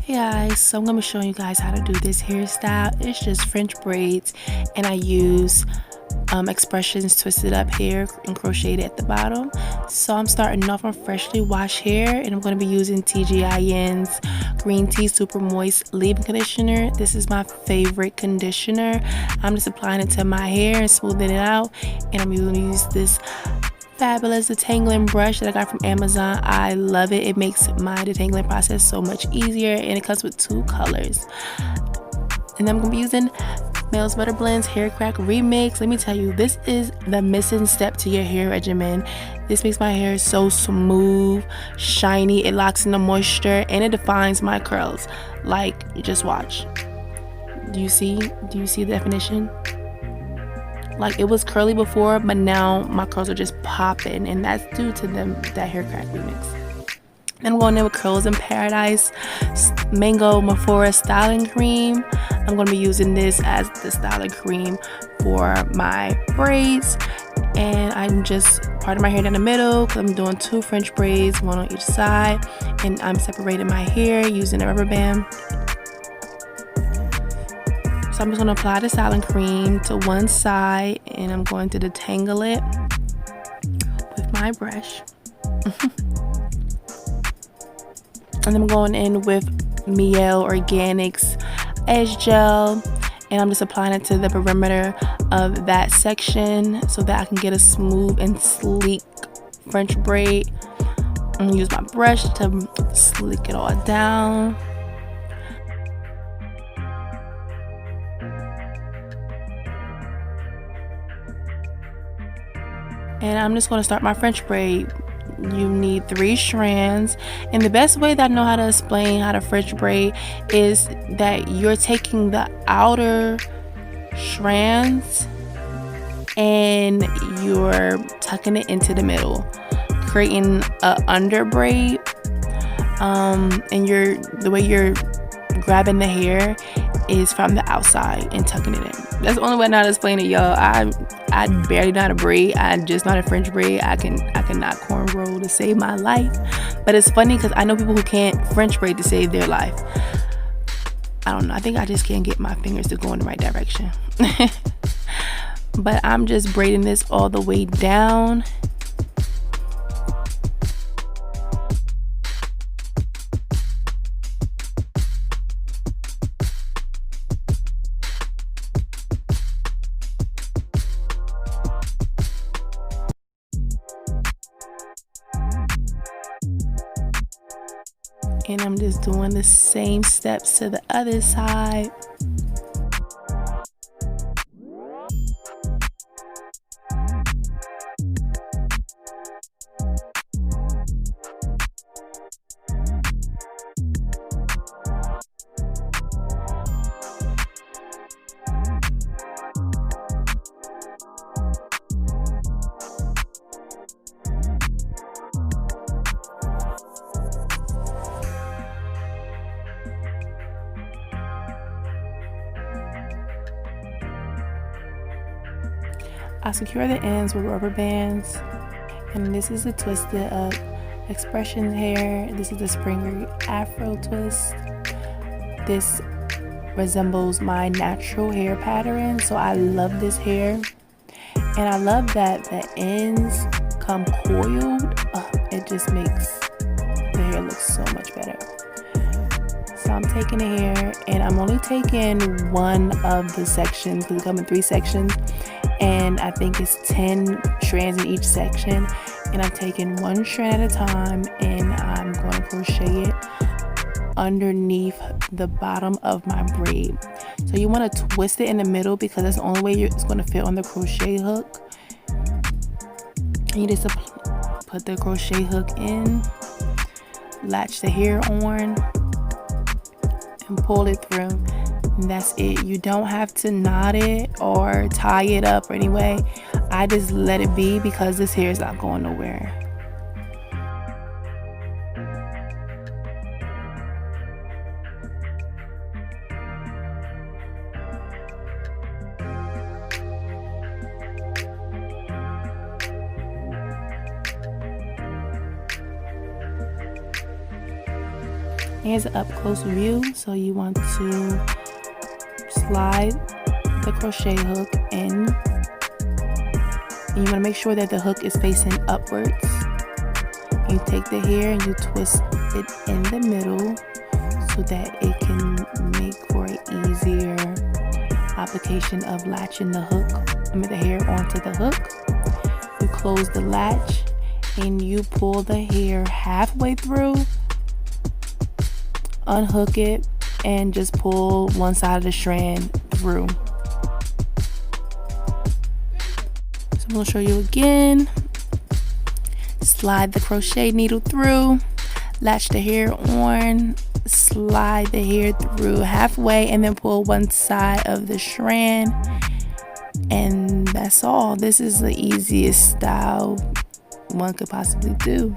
Hey guys, so I'm going to be showing you guys how to do this hairstyle. It's just French braids, and I use expressions twisted up hair and crocheted at the bottom. So I'm starting off on freshly washed hair, and I'm going to be using TGIN's Green Tea Super Moist Leave-In Conditioner. This is my favorite conditioner. I'm just applying it to my hair and smoothing it out, and I'm going to use this fabulous detangling brush that I got from Amazon. I love it. It makes my detangling process so much easier, and it comes with 2 colors. And I'm gonna be using Mel's Butter Blends Hair Crack Remix. Let me tell you, this is the missing step to your hair regimen. This makes my hair so smooth, shiny. It locks in the moisture, and it defines my curls. Like, just watch. Do you see the definition? Like, it was curly before, but now my curls are just popping, and that's due to that hair crack remix. Then I'm going in with Curls in Paradise Mango Mafora Styling Cream. I'm going to be using this as the styling cream for my braids, and I'm just parting my hair down the middle because I'm doing 2 French braids, 1 on each side, and I'm separating my hair using a rubber band. So I'm just going to apply the styling cream to one side, and I'm going to detangle it with my brush. And I'm going in with Miel Organics Edge Gel, and I'm just applying it to the perimeter of that section so that I can get a smooth and sleek French braid. I'm going to use my brush to slick it all down. And I'm just going to start my French braid. You need 3 strands, and the best way that I know how to explain how to French braid is that you're taking the outer strands and you're tucking it into the middle, creating a under braid. And the way you're grabbing the hair is from the outside and tucking it in. That's the only way I know how to explain it, y'all. I barely know how to braid. I just know how to French braid. I cannot cornrow to save my life. But it's funny because I know people who can't French braid to save their life. I don't know. I think I just can't get my fingers to go in the right direction. But I'm just braiding this all the way down. And I'm just doing the same steps to the other side. I secure the ends with rubber bands, and this is a twisted up expression hair. This is the Springy Afro twist. This resembles my natural hair pattern, so I love this hair, and I love that the ends come coiled. It just makes the hair look so much better. So I'm taking the hair, and I'm only taking one of the sections because it comes in 3 sections. And I think it's 10 strands in each section, and I'm taking 1 strand at a time, and I'm going to crochet it underneath the bottom of my braid. So you want to twist it in the middle because that's the only way it's going to fit on the crochet hook. And you just put the crochet hook in, latch the hair on, and pull it through. And that's it. You don't have to knot it or tie it up or anyway. I just let it be because this hair is not going nowhere. Here's an up close view. So you want to slide the crochet hook in. And you want to make sure that the hook is facing upwards. You take the hair and you twist it in the middle so that it can make for an easier application of latching the the hair onto the hook. You close the latch and you pull the hair halfway through, unhook it, and just pull one side of the strand through. So I'm going to show you again. Slide the crochet needle through, latch the hair on, slide the hair through halfway, and then pull one side of the strand. And that's all. This is the easiest style one could possibly do.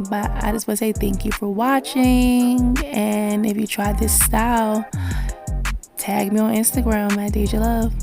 But I just want to say thank you for watching, and if you try this style, tag me on Instagram at Deja Love.